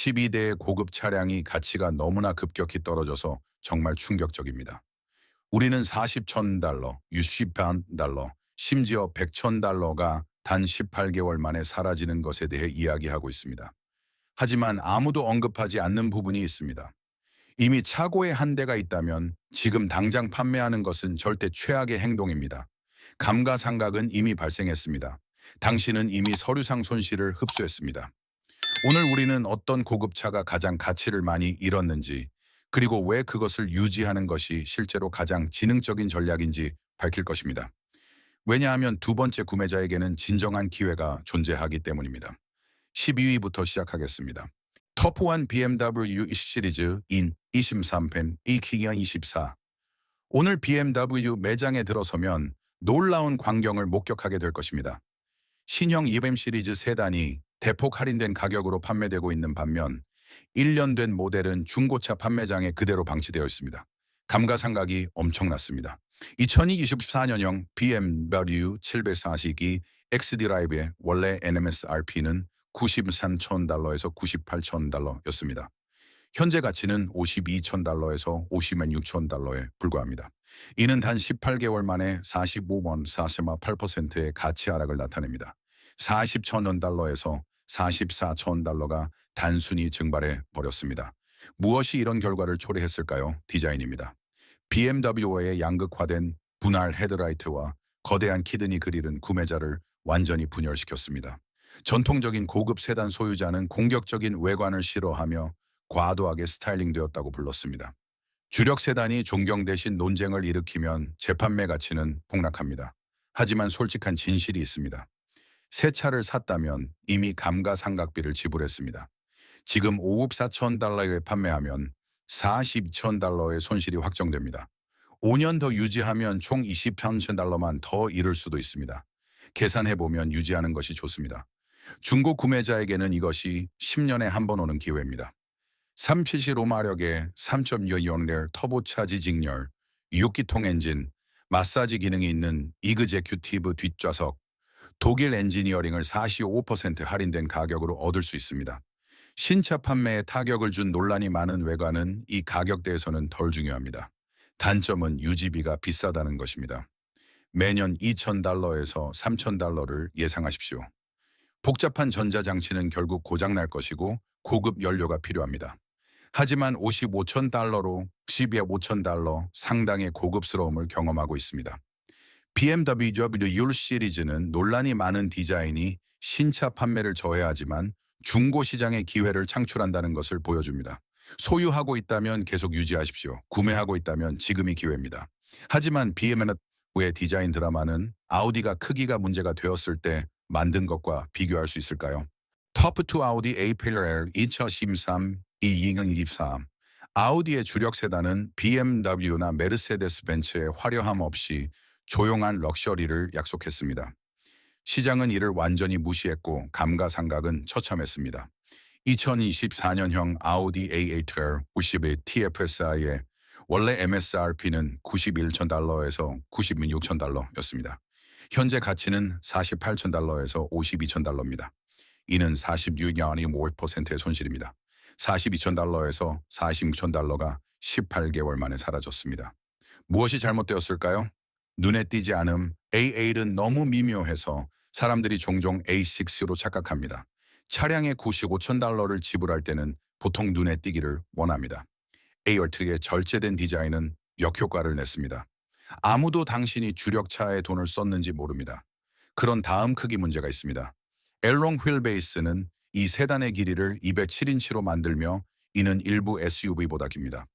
12대의 고급 차량이 가치가 너무나 급격히 떨어져서 정말 충격적입니다. 우리는 40천 달러, 60만 달러, 심지어 100천 달러가 단 18개월 만에 사라지는 것에 대해 이야기하고 있습니다. 하지만 아무도 언급하지 않는 부분이 있습니다. 이미 차고에 한 대가 있다면 지금 당장 판매하는 것은 절대 최악의 행동입니다. 감가상각은 이미 발생했습니다. 당신은 이미 서류상 손실을 흡수했습니다. 오늘 우리는 어떤 고급차가 가장 가치를 많이 잃었는지, 그리고 왜 그것을 유지하는 것이 실제로 가장 지능적인 전략인지 밝힐 것입니다. 왜냐하면 두 번째 구매자에게는 진정한 기회가 존재하기 때문입니다. 12위부터 시작하겠습니다. 터프1 BMW 20 시리즈 인 23펜 이키기아 24. 오늘 BMW 매장에 들어서면 놀라운 광경을 목격하게 될 것입니다. 신형 EM 시리즈 세단이 대폭 할인된 가격으로 판매되고 있는 반면 1년 된 모델은 중고차 판매장에 그대로 방치되어 있습니다. 감가상각이 엄청났습니다. 2024년형 BMW 742 XD라이브의 원래 NMSRP는 93천 달러에서 98천 달러였습니다. 현재 가치는 52천 달러에서 50만 6천 달러에 불과합니다. 이는 단 18개월 만에 45번 4.8%의 가치 하락을 나타냅니다. 40천 원 달러에서 44천 달러가 단순히 증발해 버렸습니다. 무엇이 이런 결과를 초래했을까요? 디자인입니다. BMW의 양극화된 분할 헤드라이트와 거대한 키드니 그릴은 구매자를 완전히 분열시켰습니다. 전통적인 고급 세단 소유자는 공격적인 외관을 싫어하며 과도하게 스타일링되었다고 불렀습니다. 주력 세단이 존경 대신 논쟁을 일으키면 재판매 가치는 폭락합니다. 하지만 솔직한 진실이 있습니다. 새 차를 샀다면 이미 감가상각비를 지불했습니다. 지금 5억 4천 달러에 판매하면 40천 달러의 손실이 확정됩니다. 5년 더 유지하면 총 20천 달러만 더 잃을 수도 있습니다. 계산해보면 유지하는 것이 좋습니다. 중고 구매자에게는 이것이 10년에 한 번 오는 기회입니다. 375마력의 3.2연례 터보차지 직렬, 6기통 엔진, 마사지 기능이 있는 이그제큐티브 뒷좌석, 독일 엔지니어링을 45% 할인된 가격으로 얻을 수 있습니다. 신차 판매에 타격을 준 논란이 많은 외관은 이 가격대에서는 덜 중요합니다. 단점은 유지비가 비싸다는 것입니다. 매년 2,000달러에서 3,000달러를 예상하십시오. 복잡한 전자장치는 결국 고장날 것이고 고급 연료가 필요합니다. 하지만 55천 달러로 12,5천 달러 상당의 고급스러움을 경험하고 있습니다. BMW 6 시리즈는 논란이 많은 디자인이 신차 판매를 저해하지만 중고 시장의 기회를 창출한다는 것을 보여줍니다. 소유하고 있다면 계속 유지하십시오. 구매하고 있다면 지금이 기회입니다. 하지만 BMW의 디자인 드라마는 아우디가 크기가 문제가 되었을 때 만든 것과 비교할 수 있을까요? 터프2 아우디 A8L 2013 2024. 아우디의 주력 세단은 BMW나 메르세데스 벤츠의 화려함 없이 조용한 럭셔리를 약속했습니다. 시장은 이를 완전히 무시했고 감가상각은 처참했습니다. 2024년형 아우디 A8L 50의 TFSI의 원래 MSRP는 91천 달러에서 96천 달러였습니다. 현재 가치는 48천 달러에서 52천 달러입니다. 이는 46.5%의 손실입니다. 42천 달러에서 46천 달러가 18개월 만에 사라졌습니다. 무엇이 잘못되었을까요? 눈에 띄지 않음 A8은 너무 미묘해서 사람들이 종종 A6로 착각합니다. 차량에 95천 달러를 지불할 때는 보통 눈에 띄기를 원합니다. A8의 절제된 디자인은 역효과를 냈습니다. 아무도 당신이 주력차에 돈을 썼는지 모릅니다. 그런 다음 크기 문제가 있습니다. 엘롱 휠 베이스는 이 세단의 길이를 207인치로 만들며 이는 일부 SUV보다 깁니다.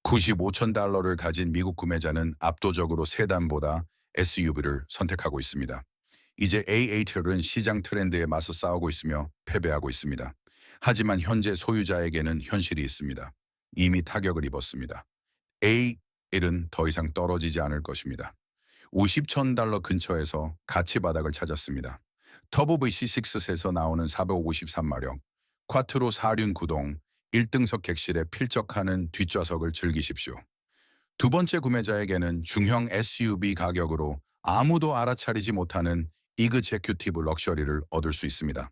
95천 달러를 가진 미국 구매자는 압도적으로 세단보다 SUV를 선택하고 있습니다. 이제 A8은 시장 트렌드에 맞서 싸우고 있으며 패배하고 있습니다. 하지만 현재 소유자에게는 현실이 있습니다. 이미 타격을 입었습니다. A8은 더 이상 떨어지지 않을 것입니다. 50천 달러 근처에서 가치 바닥을 찾았습니다. 터보 V6에서 나오는 453마력, 쿼트로 4륜 구동, 1등석 객실에 필적하는 뒷좌석을 즐기십시오. 두 번째 구매자에게는 중형 SUV 가격으로 아무도 알아차리지 못하는 이그제큐티브 럭셔리를 얻을 수 있습니다.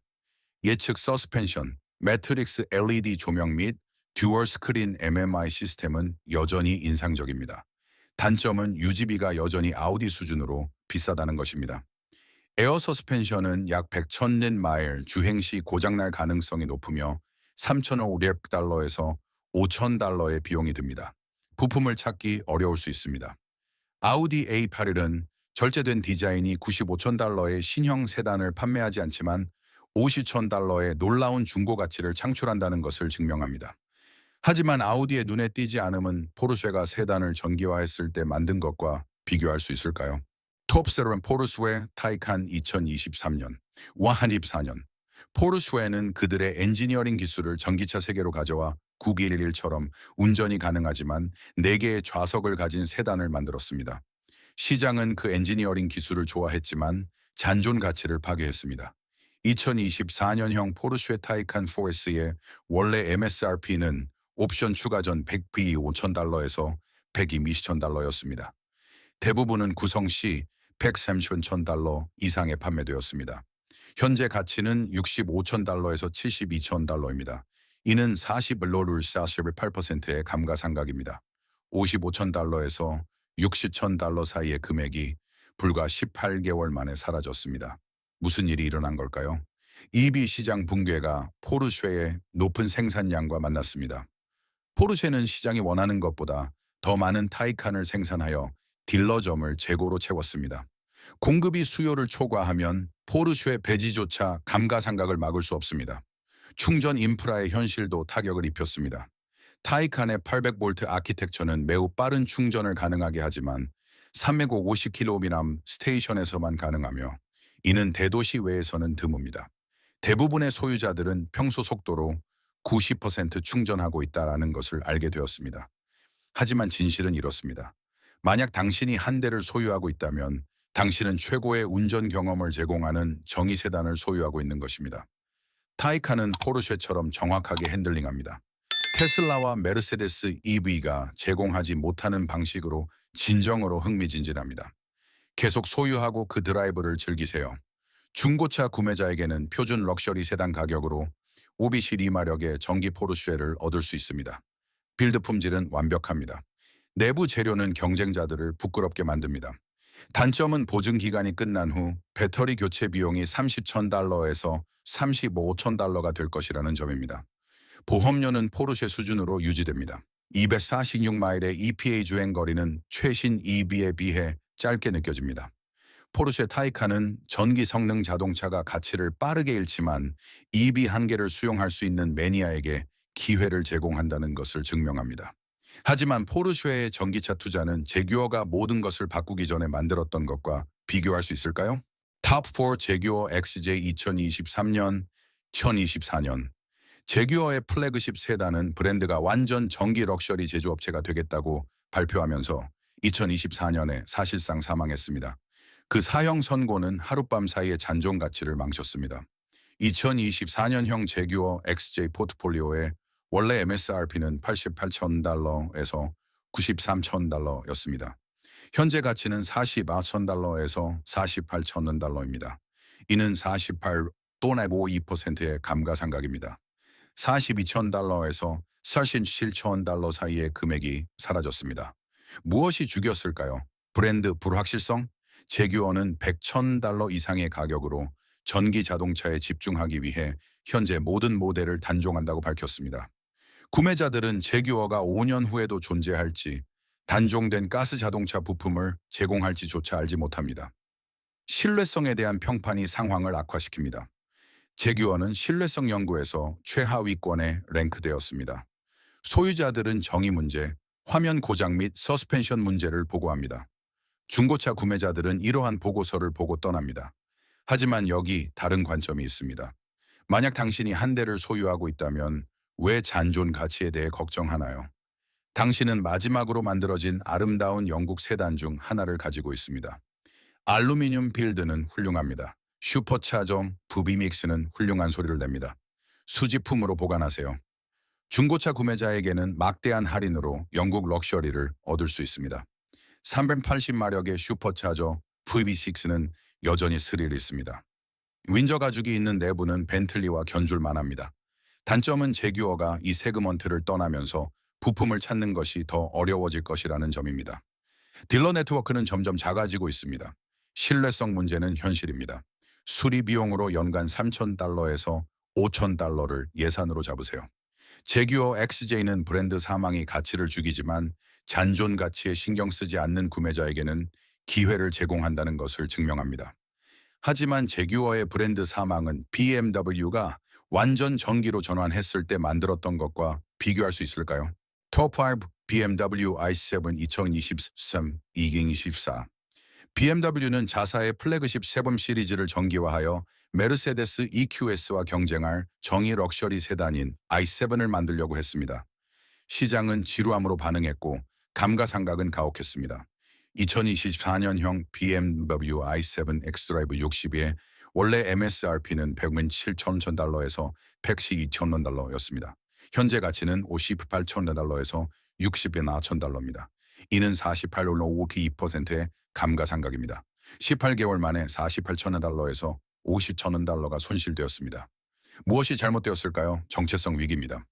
예측 서스펜션, 매트릭스 LED 조명 및 듀얼 스크린 MMI 시스템은 여전히 인상적입니다. 단점은 유지비가 여전히 아우디 수준으로 비싸다는 것입니다. 에어 서스펜션은 약 100,000마일 주행 시 고장날 가능성이 높으며 3,500달러에서 5,000달러의 비용이 듭니다. 부품을 찾기 어려울 수 있습니다. 아우디 A81은 절제된 디자인이 95,000달러의 신형 세단을 판매하지 않지만 50,000달러의 놀라운 중고 가치를 창출한다는 것을 증명합니다. 하지만 아우디의 눈에 띄지 않음은 포르쉐가 세단을 전기화했을 때 만든 것과 비교할 수 있을까요? 톱셀은 포르쉐 타이칸 2023년, 24년. 포르쉐는 그들의 엔지니어링 기술을 전기차 세계로 가져와 911처럼 운전이 가능하지만 4개의 좌석을 가진 세단을 만들었습니다. 시장은 그 엔지니어링 기술을 좋아했지만 잔존 가치를 파괴했습니다. 2024년형 포르쉐 타이칸 4S의 원래 MSRP는 옵션 추가 전 105,000달러에서 120,000달러였습니다. 대부분은 구성 시 130,000달러 이상에 판매되었습니다. 현재 가치는 65,000달러에서 72,000달러입니다. 이는 41.48%의 감가상각입니다. 55,000달러에서 60,000달러 사이의 금액이 불과 18개월 만에 사라졌습니다. 무슨 일이 일어난 걸까요? EV 시장 붕괴가 포르쉐의 높은 생산량과 만났습니다. 포르쉐는 시장이 원하는 것보다 더 많은 타이칸을 생산하여 딜러점을 재고로 채웠습니다. 공급이 수요를 초과하면 포르쉐의 배지조차 감가상각을 막을 수 없습니다. 충전 인프라의 현실도 타격을 입혔습니다. 타이칸의 800V 아키텍처는 매우 빠른 충전을 가능하게 하지만 350km 스테이션에서만 가능하며 이는 대도시 외에서는 드뭅니다. 대부분의 소유자들은 평소 속도로 90% 충전하고 있다는 것을 알게 되었습니다. 하지만 진실은 이렇습니다. 만약 당신이 한 대를 소유하고 있다면 당신은 최고의 운전 경험을 제공하는 정의 세단을 소유하고 있는 것입니다. 타이칸은 포르쉐처럼 정확하게 핸들링합니다. 테슬라와 메르세데스 EV가 제공하지 못하는 방식으로 진정으로 흥미진진합니다. 계속 소유하고 그 드라이브를 즐기세요. 중고차 구매자에게는 표준 럭셔리 세단 가격으로 OBC 2마력의 전기 포르쉐를 얻을 수 있습니다. 빌드 품질은 완벽합니다. 내부 재료는 경쟁자들을 부끄럽게 만듭니다. 단점은 보증 기간이 끝난 후 배터리 교체 비용이 30,000달러에서 35,000달러가 될 것이라는 점입니다. 보험료는 포르쉐 수준으로 유지됩니다. 246마일의 EPA 주행거리는 최신 EV에 비해 짧게 느껴집니다. 포르쉐 타이칸은 전기 성능 자동차가 가치를 빠르게 잃지만 EV 한계를 수용할 수 있는 매니아에게 기회를 제공한다는 것을 증명합니다. 하지만 포르쉐의 전기차 투자는 제규어가 모든 것을 바꾸기 전에 만들었던 것과 비교할 수 있을까요? 탑4 제규어 XJ 2023년, 2024년. 제규어의 플래그십 세단은 브랜드가 완전 전기 럭셔리 제조업체가 되겠다고 발표하면서 2024년에 사실상 사망했습니다. 그 사형 선고는 하룻밤 사이에 잔존 가치를 망쳤습니다. 2024년형 제규어 XJ 포트폴리오의 원래 MSRP는 88,000달러에서 93,000달러였습니다. 현재 가치는 44,000달러에서 48,000달러입니다. 이는 48 또는 52%의 감가상각입니다. 42,000달러에서 47,000달러 사이의 금액이 사라졌습니다. 무엇이 죽였을까요? 브랜드 불확실성? 제규어는 100,000달러 이상의 가격으로 전기 자동차에 집중하기 위해 현재 모든 모델을 단종한다고 밝혔습니다. 구매자들은 제규어가 5년 후에도 존재할지 단종된 가스 자동차 부품을 제공할지조차 알지 못합니다. 신뢰성에 대한 평판이 상황을 악화시킵니다. 제규어는 신뢰성 연구에서 최하위권에 랭크되었습니다. 소유자들은 정의 문제, 화면 고장 및 서스펜션 문제를 보고합니다. 중고차 구매자들은 이러한 보고서를 보고 떠납니다. 하지만 여기 다른 관점이 있습니다. 만약 당신이 한 대를 소유하고 있다면 왜 잔존 가치에 대해 걱정하나요? 당신은 마지막으로 만들어진 아름다운 영국 세단 중 하나를 가지고 있습니다. 알루미늄 빌드는 훌륭합니다. 슈퍼차저 부비믹스는 훌륭한 소리를 냅니다. 수집품으로 보관하세요. 중고차 구매자에게는 막대한 할인으로 영국 럭셔리를 얻을 수 있습니다. 380마력의 슈퍼차저 VB6는 여전히 스릴 있습니다. 윈저 가죽이 있는 내부는 벤틀리와 견줄 만합니다. 단점은 제규어가 이 세그먼트를 떠나면서 부품을 찾는 것이 더 어려워질 것이라는 점입니다. 딜러 네트워크는 점점 작아지고 있습니다. 신뢰성 문제는 현실입니다. 수리 비용으로 연간 3,000달러에서 5,000달러를 예산으로 잡으세요. 제규어 XJ는 브랜드 사망이 가치를 죽이지만 잔존 가치에 신경 쓰지 않는 구매자에게는 기회를 제공한다는 것을 증명합니다. 하지만 제규어의 브랜드 사망은 BMW가 완전 전기로 전환했을 때 만들었던 것과 비교할 수 있을까요? 톱5 BMW i7 2023 2024 BMW는 자사의 플래그십 7 시리즈를 정기화하여 메르세데스 EQS와 경쟁할 정의 럭셔리 세단인 i7을 만들려고 했습니다. 시장은 지루함으로 반응했고 감가상각은 가혹했습니다. 2024년형 BMW i7 x드라이브 60의 원래 MSRP는 117,000달러에서 112,000달러였습니다. 현재 가치는 58,000달러에서 60,000달러입니다. 이는 48.52%의 감가상각입니다. 18개월 만에 48,000달러에서 50,000달러가 손실되었습니다. 무엇이 잘못되었을까요? 정체성 위기입니다.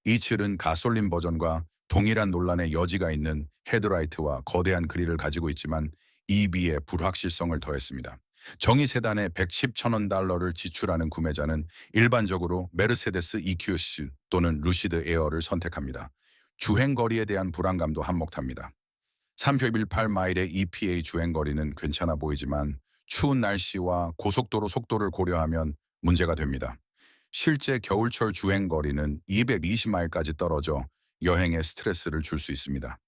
이 칠은 가솔린 버전과 동일한 논란의 여지가 있는 헤드라이트와 거대한 그릴을 가지고 있지만 EB의 불확실성을 더했습니다. 정의 세단에 110,000달러를 지출하는 구매자는 일반적으로 메르세데스 EQS 또는 루시드 에어를 선택합니다. 주행거리에 대한 불안감도 한몫합니다. 3.18마일의 EPA 주행거리는 괜찮아 보이지만 추운 날씨와 고속도로 속도를 고려하면 문제가 됩니다. 실제 겨울철 주행거리는 220마일까지 떨어져 여행에 스트레스를 줄 수 있습니다.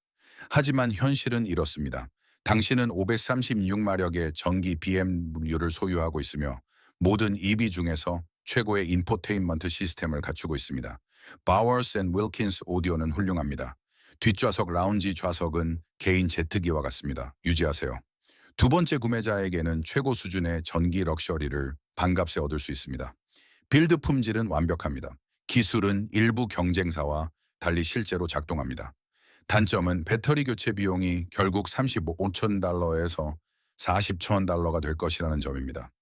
하지만 현실은 이렇습니다. 당신은 536마력의 전기 BMW를 소유하고 있으며 모든 EV 중에서 최고의 인포테인먼트 시스템을 갖추고 있습니다. 바워스 앤 윌킨스 오디오는 훌륭합니다. 뒷좌석 라운지 좌석은 개인 제트기와 같습니다. 유지하세요. 두 번째 구매자에게는 최고 수준의 전기 럭셔리를 반값에 얻을 수 있습니다. 빌드 품질은 완벽합니다. 기술은 일부 경쟁사와 달리 실제로 작동합니다. 단점은 배터리 교체 비용이 결국 35,000달러에서 40,000달러가 될 것이라는 점입니다.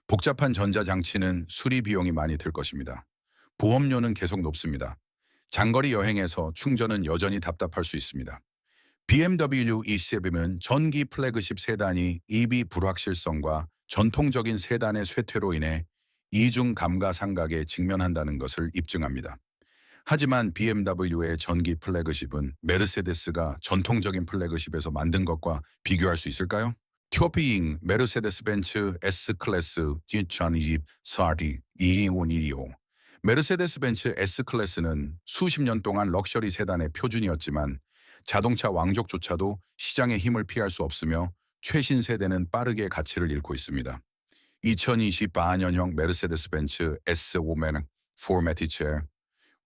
복잡한 전자장치는 수리 비용이 많이 들 것입니다. 보험료는 계속 높습니다. 장거리 여행에서 충전은 여전히 답답할 수 있습니다. BMW E7은 전기 플래그십 세단이 EV 불확실성과 전통적인 세단의 쇠퇴로 인해 이중 감가상각에 직면한다는 것을 입증합니다. 하지만 BMW의 전기 플래그십은 메르세데스가 전통적인 플래그십에서 만든 것과 비교할 수 있을까요? 튜어핑 메르세데스 벤츠 S클래스 2024 2525 메르세데스 벤츠 S클래스는 수십 년 동안 럭셔리 세단의 표준이었지만 자동차 왕족조차도 시장의 힘을 피할 수 없으며 최신 세대는 빠르게 가치를 잃고 있습니다. 2024년형 메르세데스 벤츠 S5 포매티체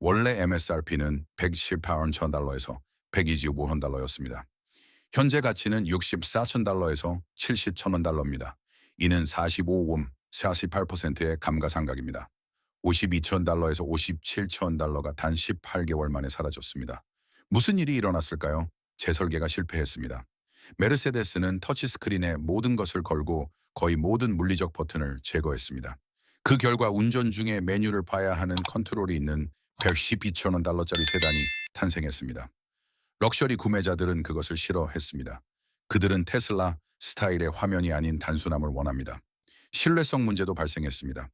원래 MSRP는 118,000달러에서 125,000달러였습니다. 현재 가치는 64,000달러에서 70,000달러입니다. 이는 45옴, 48%의 감가상각입니다. 52,000달러에서 57,000달러가 단 18개월 만에 사라졌습니다. 무슨 일이 일어났을까요? 재설계가 실패했습니다. 메르세데스는 터치스크린에 모든 것을 걸고 거의 모든 물리적 버튼을 제거했습니다. 그 결과 운전 중에 메뉴를 봐야 하는 컨트롤이 있는 112,000달러짜리 세단이 탄생했습니다. 럭셔리 구매자들은 그것을 싫어했습니다. 그들은 테슬라 스타일의 화면이 아닌 단순함을 원합니다. 신뢰성 문제도 발생했습니다.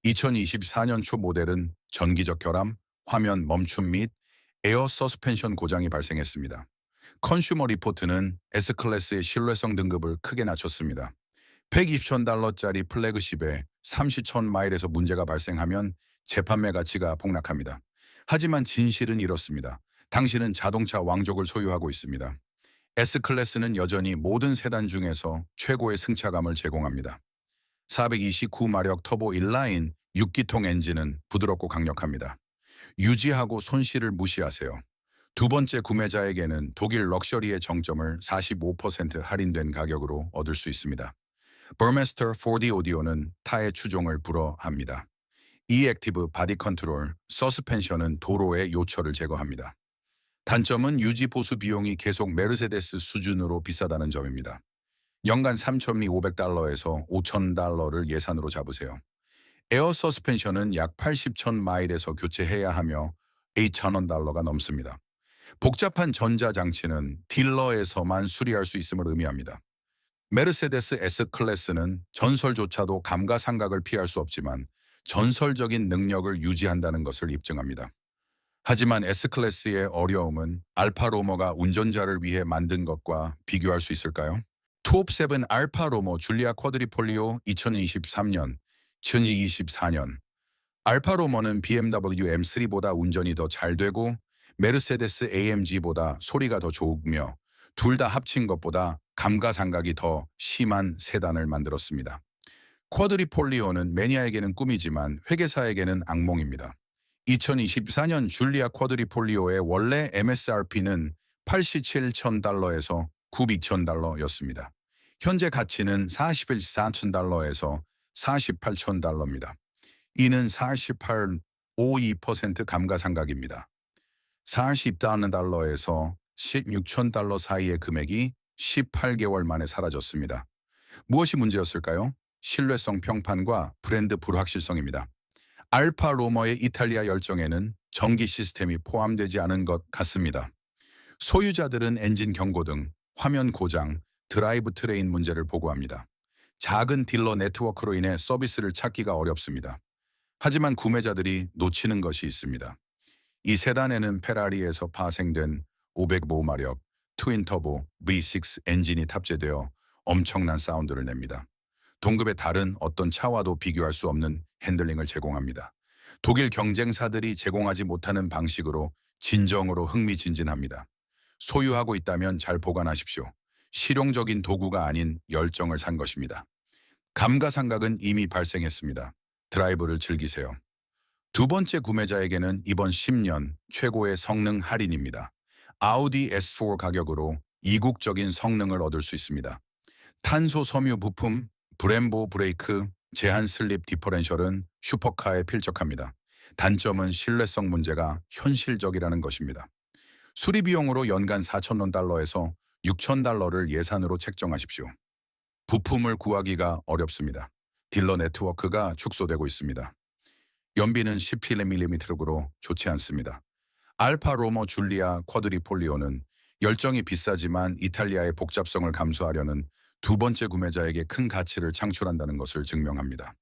2024년 초 모델은 전기적 결함, 화면 멈춤 및 에어 서스펜션 고장이 발생했습니다. 컨슈머 리포트는 S클래스의 신뢰성 등급을 크게 낮췄습니다. 120,000달러짜리 플래그십에 30,000마일에서 문제가 발생하면 재판매 가치가 폭락합니다. 하지만 진실은 이렇습니다. 당신은 자동차 왕족을 소유하고 있습니다. S클래스는 여전히 모든 세단 중에서 최고의 승차감을 제공합니다. 429마력 터보 인라인 6기통 엔진은 부드럽고 강력합니다. 유지하고 손실을 무시하세요. 두 번째 구매자에게는 독일 럭셔리의 정점을 45% 할인된 가격으로 얻을 수 있습니다. 버메스터 4D 오디오는 타의 추종을 불허합니다. E-액티브 바디 컨트롤, 서스펜션은 도로의 요철을 제거합니다. 단점은 유지 보수 비용이 계속 메르세데스 수준으로 비싸다는 점입니다. 연간 3,500달러에서 5,000달러를 예산으로 잡으세요. 에어 서스펜션은 약 80천 마일에서 교체해야 하며 8,000원 달러가 넘습니다. 복잡한 전자장치는 딜러에서만 수리할 수 있음을 의미합니다. 메르세데스 S클래스는 전설조차도 감가상각을 피할 수 없지만 전설적인 능력을 유지한다는 것을 입증합니다. 하지만 S클래스의 어려움은 알파 로머가 운전자를 위해 만든 것과 비교할 수 있을까요? 투옵 세븐 알파 로머 줄리아 쿼드리폴리오 2023년, 2024년. 알파 로머는 BMW M3보다 운전이 더 잘 되고 메르세데스 AMG보다 소리가 더 좋으며 둘 다 합친 것보다 감가상각이 더 심한 세단을 만들었습니다. 쿼드리폴리오는 매니아에게는 꿈이지만 회계사에게는 악몽입니다. 2024년 줄리아 쿼드리폴리오의 원래 MSRP는 87,000달러에서 9,000달러였습니다. 현재 가치는 41,4,000달러에서 48,000달러입니다. 이는 48.52% 감가상각입니다. 40달러에서 16,000달러 사이의 금액이 18개월 만에 사라졌습니다. 무엇이 문제였을까요? 신뢰성 평판과 브랜드 불확실성입니다. 알파 로머의 이탈리아 열정에는 전기 시스템이 포함되지 않은 것 같습니다. 소유자들은 엔진 경고등, 화면 고장, 드라이브 트레인 문제를 보고합니다. 작은 딜러 네트워크로 인해 서비스를 찾기가 어렵습니다. 하지만 구매자들이 놓치는 것이 있습니다. 이 세단에는 페라리에서 파생된 505마력 트윈터보 V6 엔진이 탑재되어 엄청난 사운드를 냅니다. 동급의 다른 어떤 차와도 비교할 수 없는 핸들링을 제공합니다. 독일 경쟁사들이 제공하지 못하는 방식으로 진정으로 흥미진진합니다. 소유하고 있다면 잘 보관하십시오. 실용적인 도구가 아닌 열정을 산 것입니다. 감가상각은 이미 발생했습니다. 드라이브를 즐기세요. 두 번째 구매자에게는 이번 10년 최고의 성능 할인입니다. 아우디 S4 가격으로 이국적인 성능을 얻을 수 있습니다. 탄소 섬유 부품, 브렘보 브레이크, 제한 슬립 디퍼렌셜은 슈퍼카에 필적합니다. 단점은 신뢰성 문제가 현실적이라는 것입니다. 수리 비용으로 연간 4,000달러에서 6,000달러를 예산으로 책정하십시오. 부품을 구하기가 어렵습니다. 딜러 네트워크가 축소되고 있습니다. 연비는 10km로 좋지 않습니다. 알파 로머 줄리아 쿼드리폴리오는 열정이 비싸지만 이탈리아의 복잡성을 감수하려는 두 번째 구매자에게 큰 가치를 창출한다는 것을 증명합니다.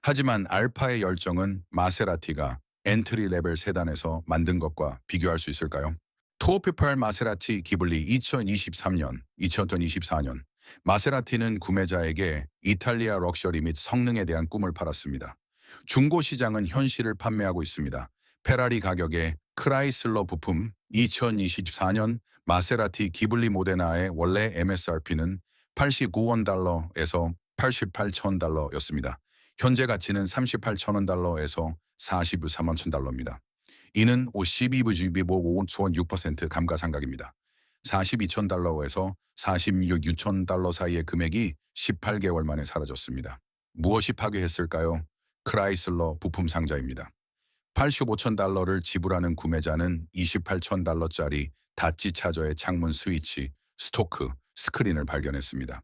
하지만 알파의 열정은 마세라티가 엔트리 레벨 세단에서 만든 것과 비교할 수 있을까요? 토피팔 마세라티 기블리 2023년, 2024년 마세라티는 구매자에게 이탈리아 럭셔리 및 성능에 대한 꿈을 팔았습니다. 중고 시장은 현실을 판매하고 있습니다. 페라리 가격의 크라이슬러 부품 2024년 마세라티 기블리 모데나의 원래 MSRP는 89원 달러에서 88,000달러였습니다. 현재 가치는 38,000달러에서 43,000달러입니다. 이는 52.6% 감가상각입니다. 42,000달러에서 46,000달러 사이의 금액이 18개월 만에 사라졌습니다. 무엇이 파괴했을까요? 크라이슬러 부품 상자입니다. 85,000달러를 지불하는 구매자는 28,000달러짜리 다치 차저의 창문 스위치, 스토크, 스크린을 발견했습니다.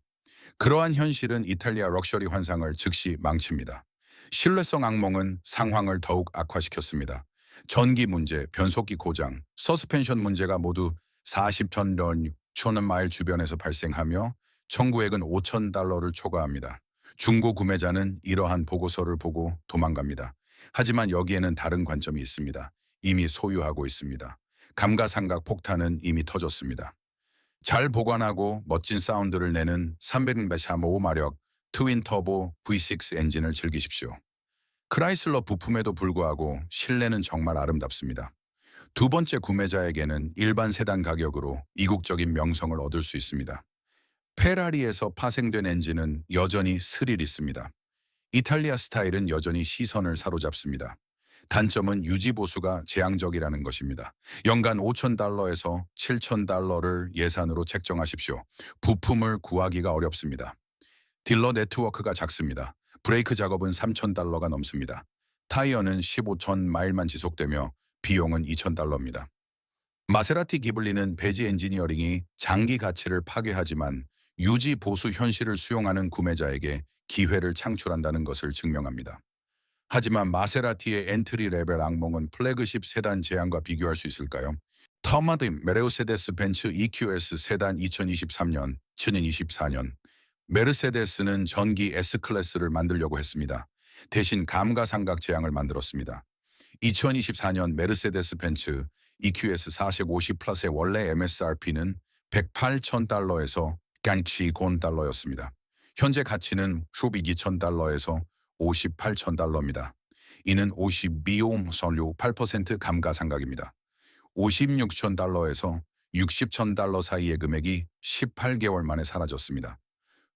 그러한 현실은 이탈리아 럭셔리 환상을 즉시 망칩니다. 신뢰성 악몽은 상황을 더욱 악화시켰습니다. 전기 문제, 변속기 고장, 서스펜션 문제가 모두 40천 마일 주변에서 발생하며 청구액은 5,000달러를 초과합니다. 중고 구매자는 이러한 보고서를 보고 도망갑니다. 하지만 여기에는 다른 관점이 있습니다. 이미 소유하고 있습니다. 감가상각 폭탄은 이미 터졌습니다. 잘 보관하고 멋진 사운드를 내는 345마력 트윈터보 V6 엔진을 즐기십시오. 크라이슬러 부품에도 불구하고 실내는 정말 아름답습니다. 두 번째 구매자에게는 일반 세단 가격으로 이국적인 명성을 얻을 수 있습니다. 페라리에서 파생된 엔진은 여전히 스릴 있습니다. 이탈리아 스타일은 여전히 시선을 사로잡습니다. 단점은 유지 보수가 재앙적이라는 것입니다. 연간 5,000달러에서 7,000달러를 예산으로 책정하십시오. 부품을 구하기가 어렵습니다. 딜러 네트워크가 작습니다. 브레이크 작업은 3,000달러가 넘습니다. 타이어는 15,000 마일만 지속되며 비용은 2,000달러입니다. 마세라티 기블리는 배지 엔지니어링이 장기 가치를 파괴하지만 유지 보수 현실을 수용하는 구매자에게 기회를 창출한다는 것을 증명합니다. 하지만 마세라티의 엔트리 레벨 악몽은 플래그십 세단 제안과 비교할 수 있을까요? 터마드 메르세데스 벤츠 EQS 세단 2023년, 2024년 메르세데스는 전기 S클래스를 만들려고 했습니다. 대신 감가상각 제한을 만들었습니다. 2024년 메르세데스 벤츠 EQS 450 플러스의 원래 MSRP는 108,000달러에서 깡치 곤달러였습니다. 현재 가치는 12,000달러에서 58,000달러입니다. 이는 52옴 선료 8% 감가상각입니다. 56,000달러에서 60,000달러 사이의 금액이 18개월 만에 사라졌습니다.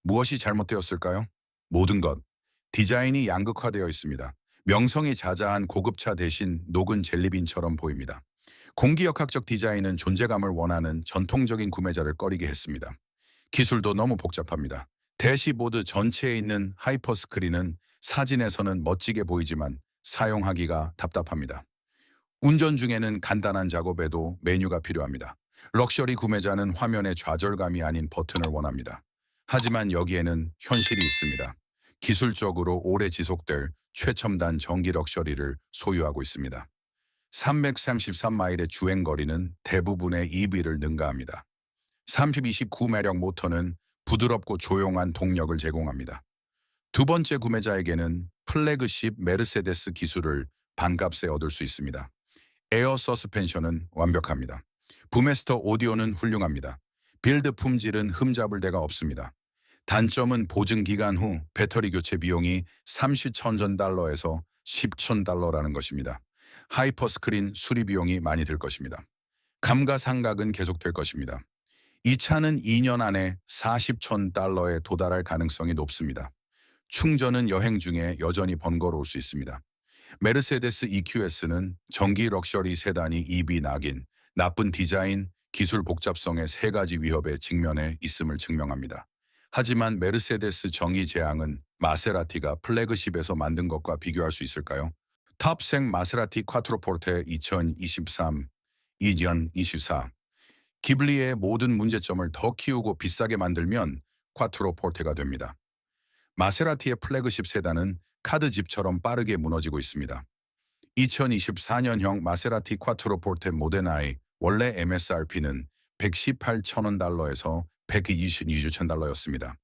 무엇이 잘못되었을까요? 모든 것. 디자인이 양극화되어 있습니다. 명성이 자자한 고급차 대신 녹은 젤리빈처럼 보입니다. 공기역학적 디자인은 존재감을 원하는 전통적인 구매자를 꺼리게 했습니다. 기술도 너무 복잡합니다. 대시보드 전체에 있는 하이퍼스크린은 사진에서는 멋지게 보이지만 사용하기가 답답합니다. 운전 중에는 간단한 작업에도 메뉴가 필요합니다. 럭셔리 구매자는 화면의 좌절감이 아닌 버튼을 원합니다. 하지만 여기에는 현실이 있습니다. 기술적으로 오래 지속될 최첨단 전기 럭셔리를 소유하고 있습니다. 333마일의 주행거리는 대부분의 EV를 능가합니다. 3029 매력 모터는 부드럽고 조용한 동력을 제공합니다. 두 번째 구매자에게는 플래그십 메르세데스 기술을 반값에 얻을 수 있습니다. 에어 서스펜션은 완벽합니다. 부메스터 오디오는 훌륭합니다. 빌드 품질은 흠잡을 데가 없습니다. 단점은 보증 기간 후 배터리 교체 비용이 30,000달러에서 10,000달러라는 것입니다. 하이퍼스크린 수리 비용이 많이 들 것입니다. 감가상각은 계속될 것입니다. 이 차는 2년 안에 40,000달러에 도달할 가능성이 높습니다. 충전은 여행 중에 여전히 번거로울 수 있습니다. 메르세데스 EQS는 전기 럭셔리 세단이 EV 낙인, 나쁜 디자인, 기술 복잡성의 세 가지 위협에 직면해 있음을 증명합니다. 하지만 메르세데스 정의 제항은 마세라티가 플래그십에서 만든 것과 비교할 수 있을까요? 탑생 마세라티 콰트로포르테 2023, 2024 기블리의 모든 문제점을 더 키우고 비싸게 만들면 콰트로포르테가 됩니다. 마세라티의 플래그십 세단은 카드집처럼 빠르게 무너지고 있습니다. 2024년형 마세라티 콰트로포르테 모데나의 원래 MSRP는 118,000달러에서 122,000달러였습니다.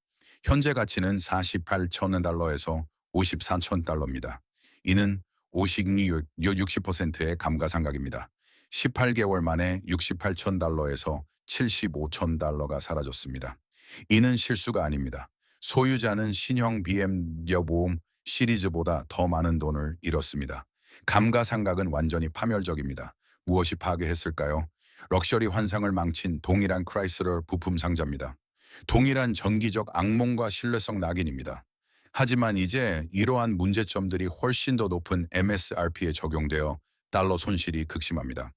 현재 가치는 48,000달러에서 54,000달러입니다. 이는 60%의 감가상각입니다. 18개월 만에 68,000달러에서 75,000달러가 사라졌습니다. 이는 실수가 아닙니다. 소유자는 신형 BMW 시리즈보다 더 많은 돈을 잃었습니다. 감가상각은 완전히 파멸적입니다. 무엇이 파괴했을까요? 럭셔리 환상을 망친 동일한 크라이슬러 부품 상자입니다. 동일한 정기적 악몽과 신뢰성 낙인입니다. 하지만 이제 이러한 문제점들이 훨씬 더 높은 MSRP에 적용되어 달러 손실이 극심합니다.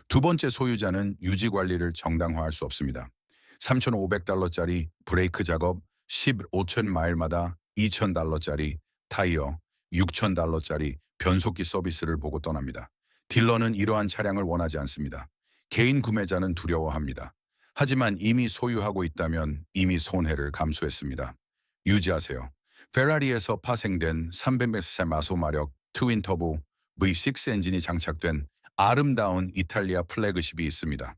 두 번째 소유자는 유지 관리를 정당화할 수 없습니다. 3,500달러짜리 브레이크 작업, 15,000 마일마다 2,000달러짜리 타이어, 6,000달러짜리 변속기 서비스를 보고 떠납니다. 딜러는 이러한 차량을 원하지 않습니다. 개인 구매자는 두려워합니다. 하지만 이미 소유하고 있다면 이미 손해를 감수했습니다. 유지하세요. 페라리에서 파생된 300mp의 마소마력 트윈터보 V6 엔진이 장착된 아름다운 이탈리아 플래그십이 있습니다.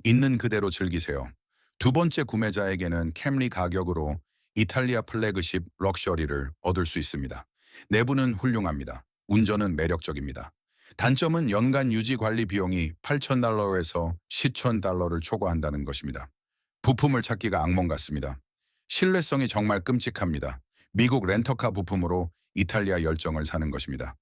있는 그대로 즐기세요. 두 번째 구매자에게는 캠리 가격으로 이탈리아 플래그십 럭셔리를 얻을 수 있습니다. 내부는 훌륭합니다. 운전은 매력적입니다. 단점은 연간 유지 관리 비용이 8,000달러에서 10,000달러를 초과한다는 것입니다. 부품을 찾기가 악몽 같습니다. 신뢰성이 정말 끔찍합니다. 미국 렌터카 부품으로 이탈리아 열정을 사는 것입니다.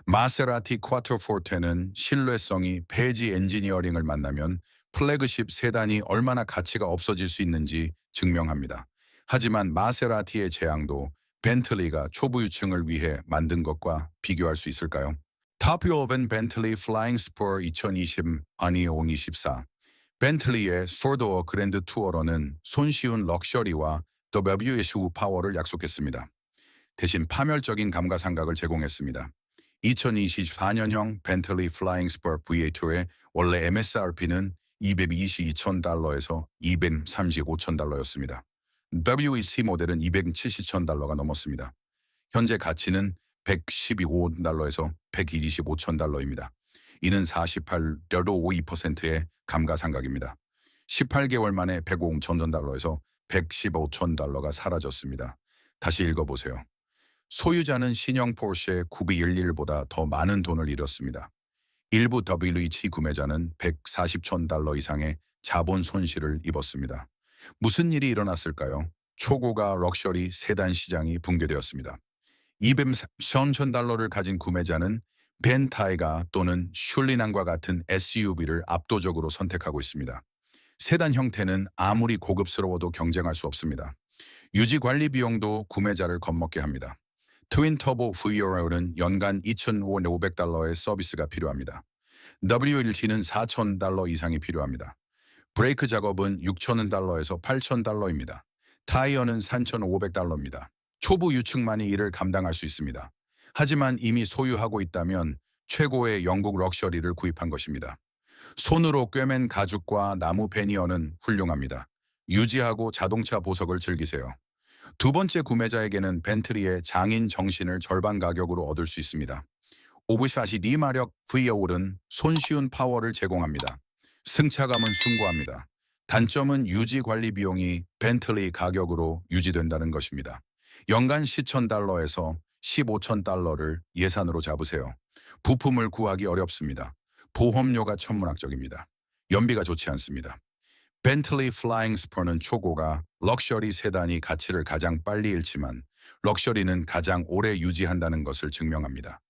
마세라티 콰트로포르테는 신뢰성이 배지 엔지니어링을 만나면 플래그십 세단이 얼마나 가치가 없어질 수 있는지 증명합니다. 하지만 마세라티의 재앙도 벤틀리가 초보 유층을 위해 만든 것과 비교할 수 있을까요? 탑유어벤 벤틀리 플라잉 스포 2020 아니온 24 벤틀리의 포도어 그랜드 투어러는 손쉬운 럭셔리와 WSU 파워를 약속했습니다. 대신 파멸적인 감가상각을 제공했습니다. 2024년형 벤틀리 플라잉 스퍼 V8의 원래 MSRP는 222,000달러에서 235,000달러였습니다. WEC 모델은 270,000달러가 넘었습니다. 현재 가치는 115달러에서 125천 달러입니다. 이는 48.52%의 감가상각입니다. 18개월 만에 105천 달러에서 115천 달러가 사라졌습니다. 다시 읽어보세요. 소유자는 신형 포르쉐 911보다 더 많은 돈을 잃었습니다. 일부 WEC 구매자는 140천 달러 이상의 자본 손실을 입었습니다. 무슨 일이 일어났을까요? 초고가 럭셔리 세단 시장이 붕괴되었습니다. 200천 달러를 가진 구매자는 벤타이가 또는 슐리난과 같은 SUV를 압도적으로 선택하고 있습니다. 세단 형태는 아무리 고급스러워도 경쟁할 수 없습니다. 유지 관리 비용도 구매자를 겁먹게 합니다. 트윈 터보 VR는 연간 2,500달러의 서비스가 필요합니다. WLT는 4,000달러 이상이 필요합니다. 브레이크 작업은 6,000달러에서 8,000달러입니다. 타이어는 3,500달러입니다. 초보 유층만이 이를 감당할 수 있습니다. 하지만 이미 소유하고 있다면 최고의 영국 럭셔리를 구입한 것입니다. 손으로 꿰맨 가죽과 나무 베니어는 훌륭합니다. 유지하고 자동차 보석을 즐기세요. 두 번째 구매자에게는 벤틀리의 장인 정신을 절반 가격으로 얻을 수 있습니다. 542마력 V8은 손쉬운 파워를 제공합니다. 승차감은 숭고합니다. 단점은 유지 관리 비용이 벤틀리 가격으로 유지된다는 것입니다. 연간 10,000달러에서 15,000달러를 예산으로 잡으세요. 부품을 구하기 어렵습니다. 보험료가 천문학적입니다. 연비가 좋지 않습니다. 벤틀리 플라잉 스퍼는 초고가 럭셔리 세단이 가치를 가장 빨리 잃지만 럭셔리는 가장 오래 유지한다는 것을 증명합니다.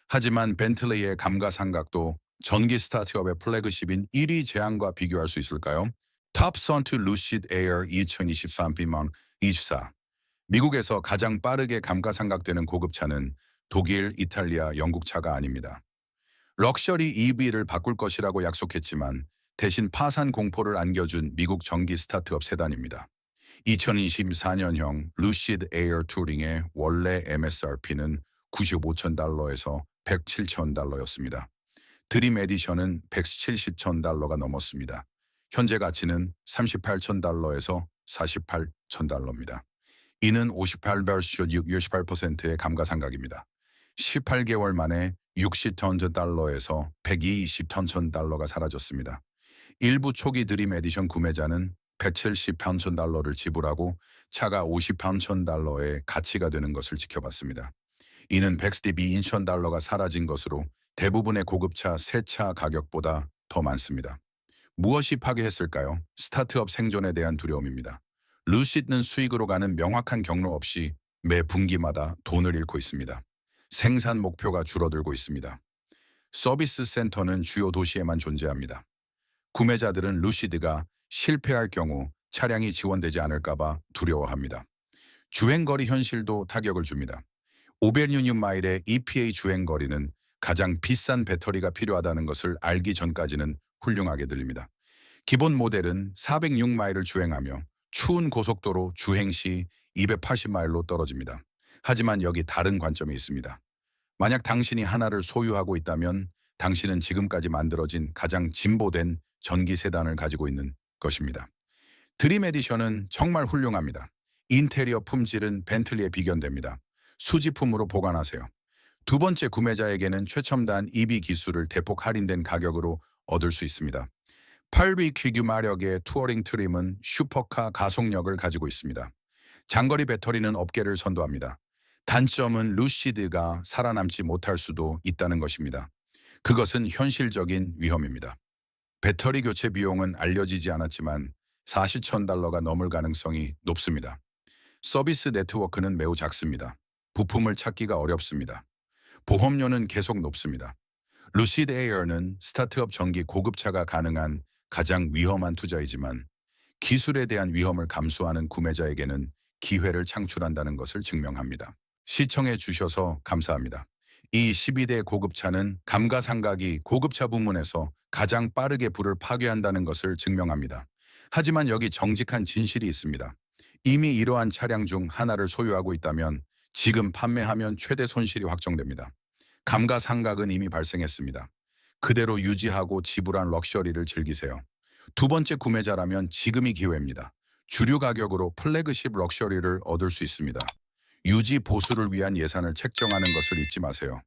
하지만 벤틀리의 감가상각도 전기 스타트업의 플래그십인 1위 제안과 비교할 수 있을까요? 탑선트 루시드 에어 2023 비만 24. 미국에서 가장 빠르게 감가상각되는 고급차는 독일, 이탈리아, 영국 차가 아닙니다. 럭셔리 EV를 바꿀 것이라고 약속했지만 대신 파산 공포를 안겨준 미국 전기 스타트업 세단입니다. 2024년형 루시드 에어 투링의 원래 MSRP는 95천 달러에서 107천 달러였습니다. 드림 에디션은 170천 달러가 넘었습니다. 현재 가치는 38천 달러에서 48천 달러입니다. 이는 68%의 감가상각입니다. 18개월 만에 60천 달러에서 120천 달러가 사라졌습니다. 일부 초기 드림 에디션 구매자는 170천 달러를 지불하고 차가 50천 달러의 가치가 되는 것을 지켜봤습니다. 이는 112천 달러가 사라진 것으로 대부분의 고급차 새 차 가격보다 더 많습니다. 무엇이 파괴했을까요? 스타트업 생존에 대한 두려움입니다. 루시드는 수익으로 가는 명확한 경로 없이 매 분기마다 돈을 잃고 있습니다. 생산 목표가 줄어들고 있습니다. 서비스 센터는 주요 도시에만 존재합니다. 구매자들은 루시드가 실패할 경우 차량이 지원되지 않을까 봐 두려워합니다. 주행거리 현실도 타격을 줍니다. 500유니마일의 EPA 주행거리는 가장 비싼 배터리가 필요하다는 것을 알기 전까지는 훌륭하게 들립니다. 기본 모델은 406마일을 주행하며 추운 고속도로 주행 시 280마일로 떨어집니다. 하지만 여기 다른 관점이 있습니다. 만약 당신이 하나를 소유하고 있다면 당신은 지금까지 만들어진 가장 진보된 전기 세단을 가지고 있는 것입니다. 드림 에디션은 정말 훌륭합니다. 인테리어 품질은 벤틀리에 비견됩니다. 수지품으로 보관하세요. 두 번째 구매자에게는 최첨단 EV 기술을 대폭 할인된 가격으로 얻을 수 있습니다. 8위 퀴규 마력의 투어링 트림은 슈퍼카 가속력을 가지고 있습니다. 장거리 배터리는 업계를 선도합니다. 단점은 루시드가 살아남지 못할 수도 있다는 것입니다. 그것은 현실적인 위험입니다. 배터리 교체 비용은 알려지지 않았지만 40천 달러가 넘을 가능성이 높습니다. 서비스 네트워크는 매우 작습니다. 부품을 찾기가 어렵습니다. 보험료는 계속 높습니다. 루시드 에어는 스타트업 전기 고급차가 가능한 가장 위험한 투자이지만 기술에 대한 위험을 감수하는 구매자에게는 기회를 창출한다는 것을 증명합니다. 시청해 주셔서 감사합니다. 이 12대 고급차는 감가상각이 고급차 부문에서 가장 빠르게 부를 파괴한다는 것을 증명합니다. 하지만 여기 정직한 진실이 있습니다. 이미 이러한 차량 중 하나를 소유하고 있다면 지금 판매하면 최대 손실이 확정됩니다. 감가상각은 이미 발생했습니다. 그대로 유지하고 지불한 럭셔리를 즐기세요. 두 번째 구매자라면 지금이 기회입니다. 주류 가격으로 플래그십 럭셔리를 얻을 수 있습니다. 유지 보수를 위한 예산을 책정하는 것을 잊지 마세요.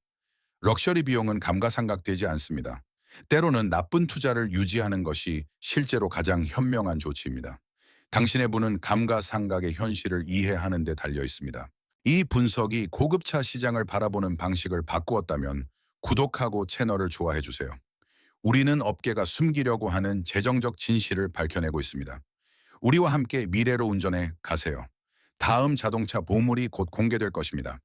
럭셔리 비용은 감가상각되지 않습니다. 때로는 나쁜 투자를 유지하는 것이 실제로 가장 현명한 조치입니다. 당신의 부는 감가상각의 현실을 이해하는 데 달려 있습니다. 이 분석이 고급차 시장을 바라보는 방식을 바꾸었다면 구독하고 채널을 좋아해 주세요. 우리는 업계가 숨기려고 하는 재정적 진실을 밝혀내고 있습니다. 우리와 함께 미래로 운전해 가세요. 다음 자동차 보물이 곧 공개될 것입니다.